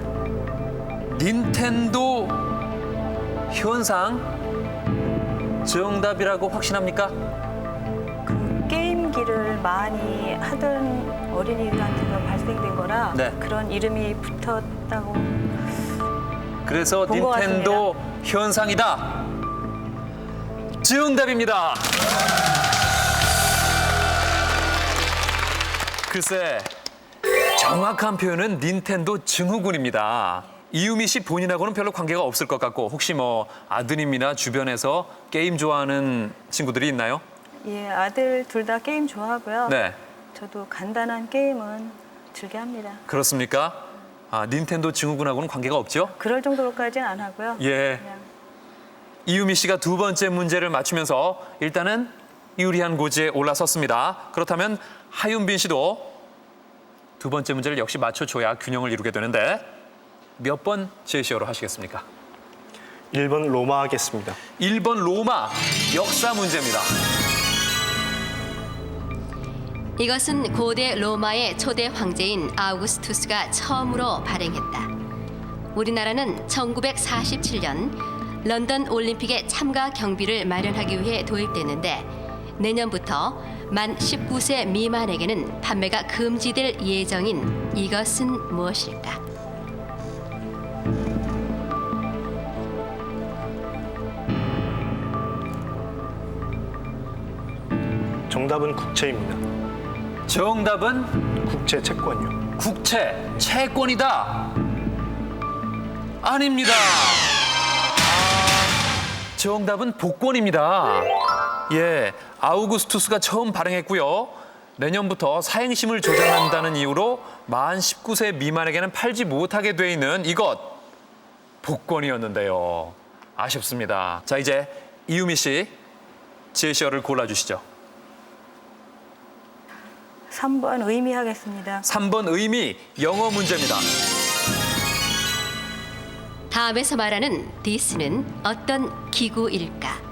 닌텐도 현상 정답이라고 확신합니까? 게임기를 많이 하던 어린이들한테서 발생된 거라 네. 그런 이름이 붙었다고. 그래서 본것 닌텐도 현상이다. 정답입니다. 글쎄, 정확한 표현은 닌텐도 증후군입니다. 이유미 씨 본인하고는 별로 관계가 없을 것 같고 혹시 뭐 아드님이나 주변에서 게임 좋아하는 친구들이 있나요? 예, 아들 둘 다 게임 좋아하고요. 네. 저도 간단한 게임은 즐겨합니다. 그렇습니까? 아, 닌텐도 증후군하고는 관계가 없죠? 그럴 정도로까지는 안 하고요. 예. 그냥 이유미 씨가 두 번째 문제를 맞추면서 일단은 유리한 고지에 올라섰습니다. 그렇다면 하윤빈 씨도 두 번째 문제를 역시 맞춰줘야 균형을 이루게 되는데 몇 번 제시어로 하시겠습니까? 1번 로마 하겠습니다. 1번 로마, 역사 문제입니다. 이것은 고대 로마의 초대 황제인 아우구스투스가 처음으로 발행했다. 우리나라는 1947년 런던 올림픽의 참가 경비를 마련하기 위해 도입됐는데 내년부터 만 19세 미만에게는 판매가 금지될 예정인 이것은 무엇일까? 정답은 국채입니다. 정답은 국채 채권이요. 국채, 채권이다. 아닙니다. 정답은 복권입니다. 예, 아우구스투스가 처음 발행했고요. 내년부터 사행심을 조장한다는 이유로 만 19세 미만에게는 팔지 못하게 돼 있는 이것, 복권이었는데요. 아쉽습니다. 자, 이제 이유미 씨, 제시어를 골라주시죠. 3번 의미 하겠습니다. 3번 의미, 영어 문제입니다. 다음에서 말하는 this는 어떤 기구일까?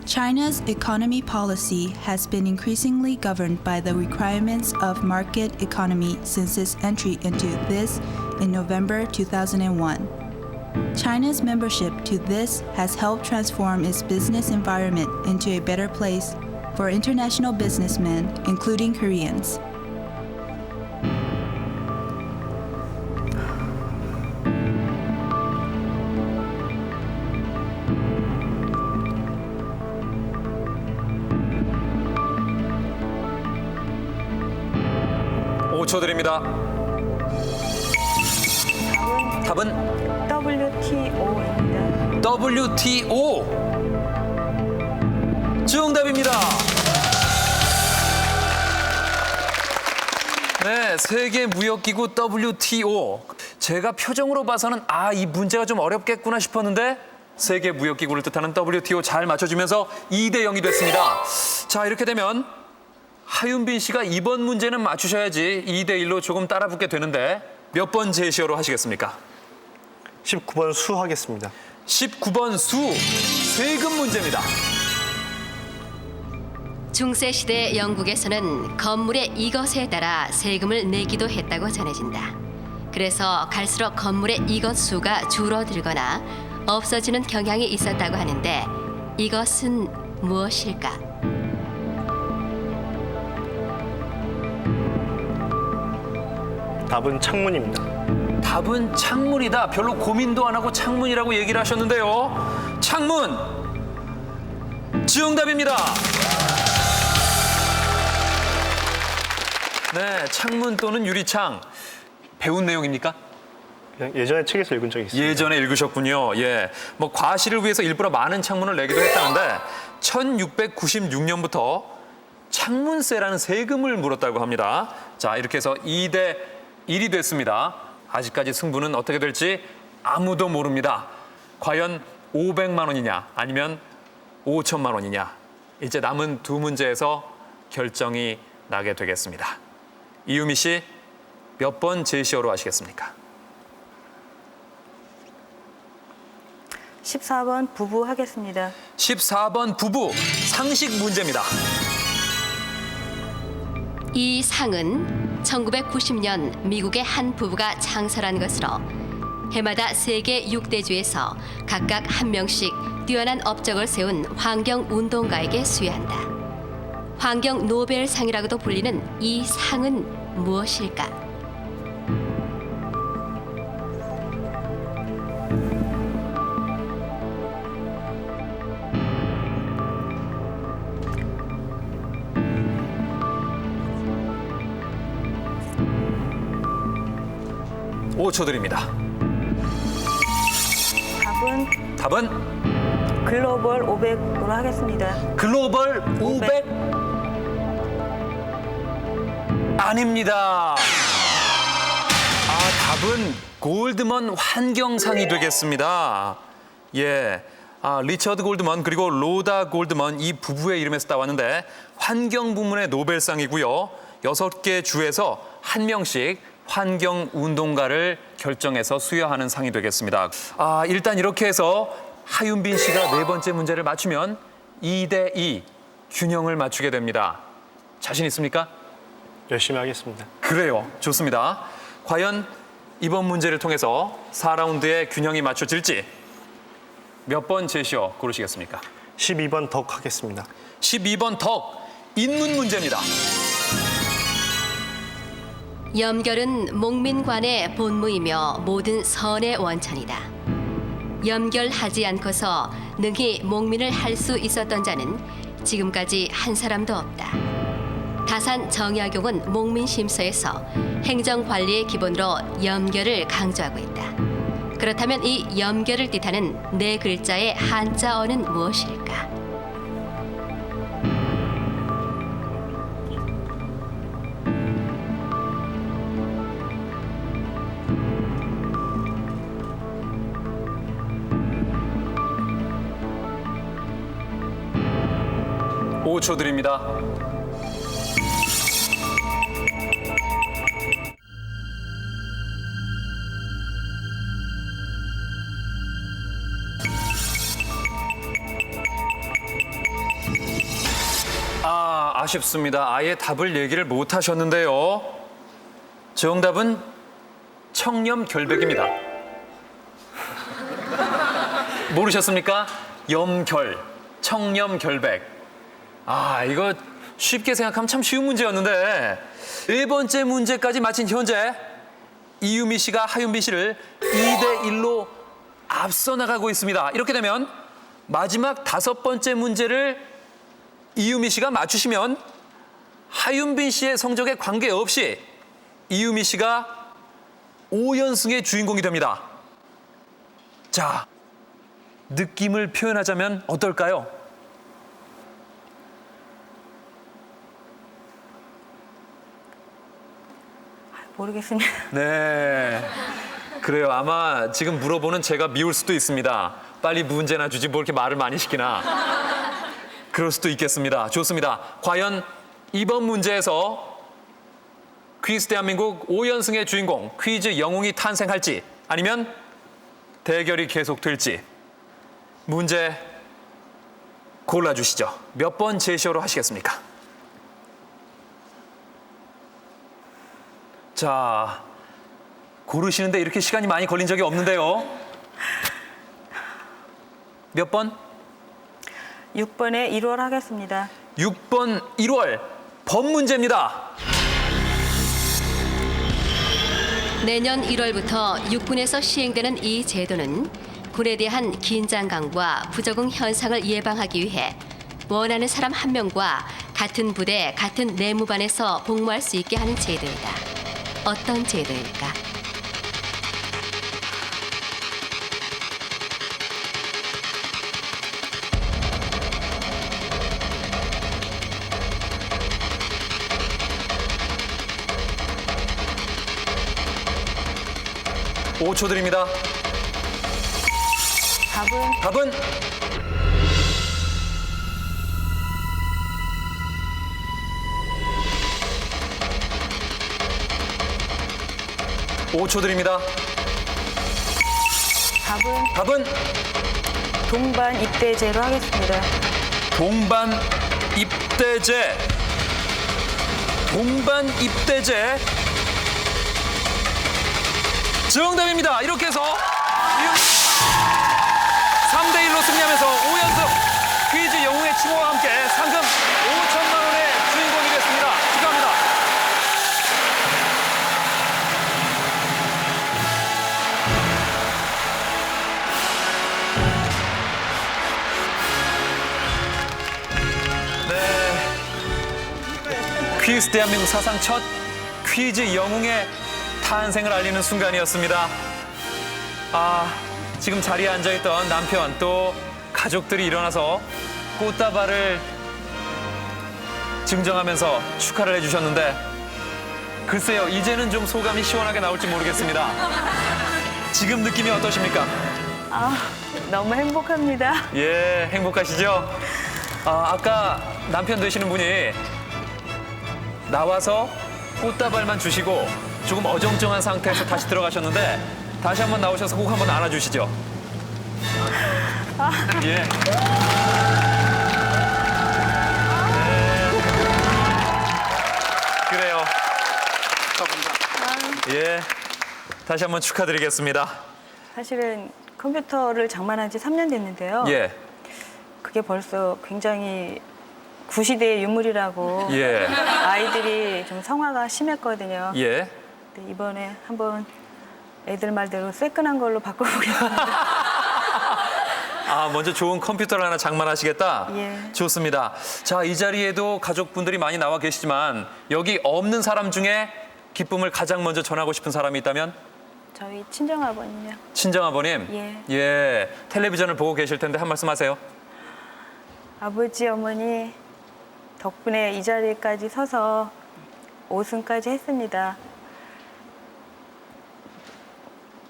China's economy policy has been increasingly governed by the requirements of market economy since its entry into this in November 2001. China's membership to this has helped transform its business environment into a better place for international businessmen, including Koreans. 초 드립니다. 답은 WTO입니다. WTO. 정답입니다. 네, 세계무역기구 WTO. 제가 표정으로 봐서는 이 문제가 좀 어렵겠구나 싶었는데 세계무역기구를 뜻하는 WTO 잘 맞춰주면서 2대 0이 됐습니다. 자, 이렇게 되면 하윤빈 씨가 이번 문제는 맞추셔야지 2대 1로 조금 따라붙게 되는데 몇 번 제시어로 하시겠습니까? 19번 수 하겠습니다. 19번 수, 세금 문제입니다. 중세시대 영국에서는 건물의 이것에 따라 세금을 내기도 했다고 전해진다. 그래서 갈수록 건물의 이것 수가 줄어들거나 없어지는 경향이 있었다고 하는데 이것은 무엇일까? 답은 창문입니다. 답은 창문이다. 별로 고민도 안 하고 창문이라고 얘기를 하셨는데요. 창문! 정답입니다. 네, 창문 또는 유리창. 배운 내용입니까? 그냥 예전에 책에서 읽은 적이 있습니다. 예전에 읽으셨군요. 예. 뭐 과시를 위해서 일부러 많은 창문을 내기도 했다는데 1696년부터 창문세라는 세금을 물었다고 합니다. 자, 이렇게 해서 2대 1이 됐습니다. 아직까지 승부는 어떻게 될지 아무도 모릅니다. 과연 500만 원이냐 아니면 5천만 원이냐. 이제 남은 두 문제에서 결정이 나게 되겠습니다. 이유미 씨, 몇 번 제시어로 하시겠습니까? 14번 부부 하겠습니다. 14번 부부, 상식 문제입니다. 이 상은 1990년 미국의 한 부부가 창설한 것으로 해마다 세계 6대주에서 각각 한 명씩 뛰어난 업적을 세운 환경운동가에게 수여한다. 환경 노벨상이라고도 불리는 이 상은 무엇일까? 오 초 드립니다. 답은 글로벌 500으로 하겠습니다. 글로벌 500? 아닙니다. 답은 골드먼 환경상이 되겠습니다. 예. 리처드 골드먼 그리고 로다 골드먼 이 부부의 이름에서 따왔는데 환경 부문의 노벨상이고요. 6개 주에서 한 명씩 환경운동가를 결정해서 수여하는 상이 되겠습니다. 일단 이렇게 해서 하윤빈 씨가 네 번째 문제를 맞추면 2대 2 균형을 맞추게 됩니다. 자신 있습니까? 열심히 하겠습니다. 그래요. 좋습니다. 과연 이번 문제를 통해서 4라운드의 균형이 맞춰질지 몇 번 제시어 고르시겠습니까? 12번 덕 하겠습니다. 12번 덕, 인문 문제입니다. 염결은 목민관의 본무이며 모든 선의 원천이다. 염결하지 않고서 능히 목민을 할 수 있었던 자는 지금까지 한 사람도 없다. 다산 정약용은 목민심서에서 행정관리의 기본으로 염결을 강조하고 있다. 그렇다면 이 염결을 뜻하는 네 글자의 한자어는 무엇일까? 오 초 드립니다. 아쉽습니다. 아예 답을 얘기를 못 하셨는데요. 정답은 청렴결백입니다. 모르셨습니까? 염결, 청렴결백. 이거 쉽게 생각하면 참 쉬운 문제였는데 네 번째 문제까지 마친 현재 이유미 씨가 하윤빈 씨를 2대 1로 앞서 나가고 있습니다. 이렇게 되면 마지막 5번째 문제를 이유미 씨가 맞추시면 하윤빈 씨의 성적에 관계없이 이유미 씨가 5연승의 주인공이 됩니다. 자, 느낌을 표현하자면 어떨까요? 모르겠습니다. 네. 그래요. 아마 지금 물어보는 제가 미울 수도 있습니다. 빨리 문제나 주지 뭐 이렇게 말을 많이 시키나. 그럴 수도 있겠습니다. 좋습니다. 과연 이번 문제에서 퀴즈 대한민국 5연승의 주인공 퀴즈 영웅이 탄생할지 아니면 대결이 계속될지 문제 골라주시죠. 몇 번 제시어로 하시겠습니까? 자, 고르시는데 이렇게 시간이 많이 걸린 적이 없는데요. 몇 번? 6번에 1월 하겠습니다. 6번 1월 법 문제입니다. 내년 1월부터 육군에서 시행되는 이 제도는 군에 대한 긴장감과 부적응 현상을 예방하기 위해 원하는 사람 한 명과 같은 부대, 같은 내무반에서 복무할 수 있게 하는 제도이다. 어떤 제도일까? 5초 드립니다. 답은? 5초 드립니다. 답은? 동반 입대제로 하겠습니다. 동반 입대제. 동반 입대제. 정답입니다. 이렇게 해서 3대1로 승리하면서 5연승 퀴즈 영웅의 칭호와 함께 상금 5천만 원의 주인공이 됐습니다. 축하합니다. 퀴즈 대한민국 사상 첫 퀴즈 영웅의 탄생을 알리는 순간이었습니다. 지금 자리에 앉아있던 남편 또 가족들이 일어나서 꽃다발을 증정하면서 축하를 해주셨는데 글쎄요, 이제는 좀 소감이 시원하게 나올지 모르겠습니다. 지금 느낌이 어떠십니까? 너무 행복합니다. 예, 행복하시죠? 아까 남편 되시는 분이 나와서 꽃다발만 주시고 조금 어정쩡한 상태에서 다시 들어가셨는데 다시 한번 나오셔서 꼭 한번 안아주시죠. 예. 네. 그래요. 예. 다시 한번 축하드리겠습니다. 사실은 컴퓨터를 장만한 지 3년 됐는데요. 예. 그게 벌써 굉장히 구시대의 유물이라고 예. 아이들이 좀 성화가 심했거든요. 예. 근데 이번에 한번 애들 말대로 새끈한 걸로 바꿔보겠습니다. 먼저 좋은 컴퓨터를 하나 장만하시겠다? 예. 좋습니다. 자, 이 자리에도 가족분들이 많이 나와 계시지만 여기 없는 사람 중에 기쁨을 가장 먼저 전하고 싶은 사람이 있다면? 저희 친정아버님요. 친정아버님? 예. 예. 텔레비전을 보고 계실 텐데 한 말씀 하세요. 아버지, 어머니 덕분에 이 자리까지 서서 5승까지 했습니다.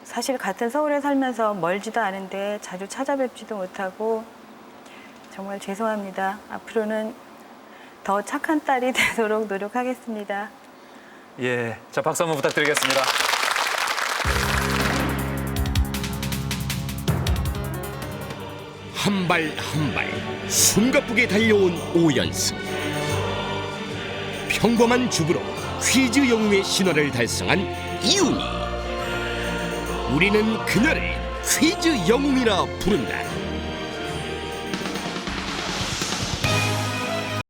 사실 같은 서울에 살면서 멀지도 않은데 자주 찾아뵙지도 못하고 정말 죄송합니다. 앞으로는 더 착한 딸이 되도록 노력하겠습니다. 예. 자, 박수 한번 부탁드리겠습니다. 한 발 한 발 숨가쁘게 달려온 5연승. 평범한 주부로 퀴즈 영웅의 신화를 달성한 이유미. 우리는 그녀를 퀴즈 영웅이라 부른다.